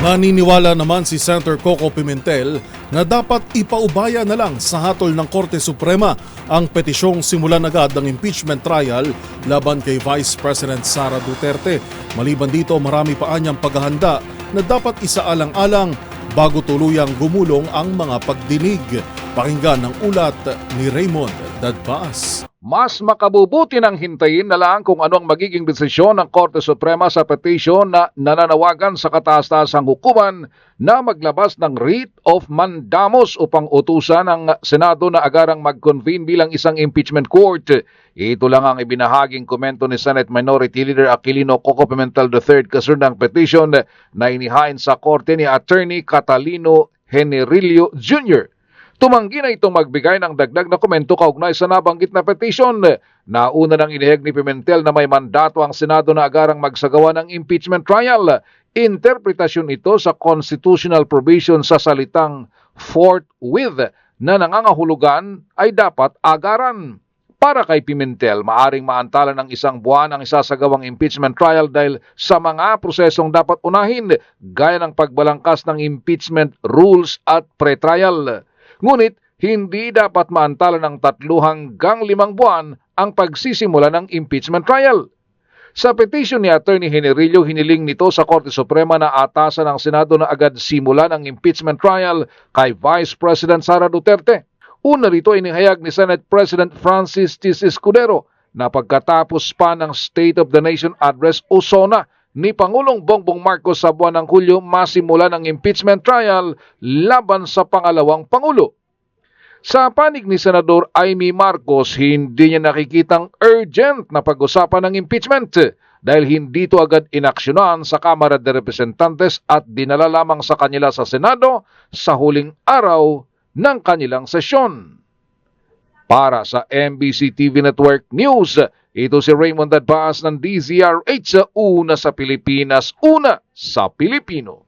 Naniniwala naman si Senator Coco Pimentel na dapat ipaubaya na lang sa hatol ng Korte Suprema ang petisyong simulan agad ng impeachment trial laban kay Vice President Sara Duterte. Maliban dito, marami pa anyang paghahanda na dapat isaalang-alang bago tuluyang gumulong ang mga pagdinig. Pakinggan ang ulat ni Raymond Dadpaas. Mas makabubuti nang hintayin na lang kung ano ang magiging desisyon ng Korte Suprema sa petisyon na nananawagan sa kataas-taasang hukuman na maglabas ng writ of mandamus upang utusan ng Senado na agarang mag-convene bilang isang impeachment court. Ito lang ang ibinahaging komento ni Senate Minority Leader Aquilino Coco Pimentel III kasunod ng petisyon na inihain sa korte ni Attorney Catalino Generillo Jr. Tumanggi na itong magbigay ng dagdag na komento kaugnay sa nabanggit na petisyon. Nauna nang iniheg ni Pimentel na may mandato ang Senado na agarang magsagawa ng impeachment trial. Interpretasyon ito sa constitutional provision sa salitang forthwith na nangangahulugan ay dapat agaran. Para kay Pimentel, maaring maantala ng isang buwan ang isasagawang impeachment trial dahil sa mga prosesong dapat unahin gaya ng pagbalangkas ng impeachment rules at pre-trial. Ngunit, hindi dapat maantala ng 3 hanggang 5 buwan ang pagsisimula ng impeachment trial. Sa petisyon ni Attorney Generillo, hiniling nito sa Korte Suprema na atasan ng Senado na agad simulan ang impeachment trial kay Vice President Sara Duterte. Una rito inihayag ni Senate President Francis T. Escudero na pagkatapos pa ng State of the Nation Address o SONA ni Pangulong Bongbong Marcos sa buwan ng Hulyo masimula ng impeachment trial laban sa pangalawang Pangulo. Sa panig ni Senador Amy Marcos, hindi niya nakikitang urgent na pag-usapan ng impeachment dahil hindi ito agad inaksyonan sa Kamara de Representantes at dinala lamang sa kanila sa Senado sa huling araw ng kanilang sesyon. Para sa MBC TV Network News, ito si Raymond Dadpaas ng DZRH, una sa Pilipinas, una sa Pilipino.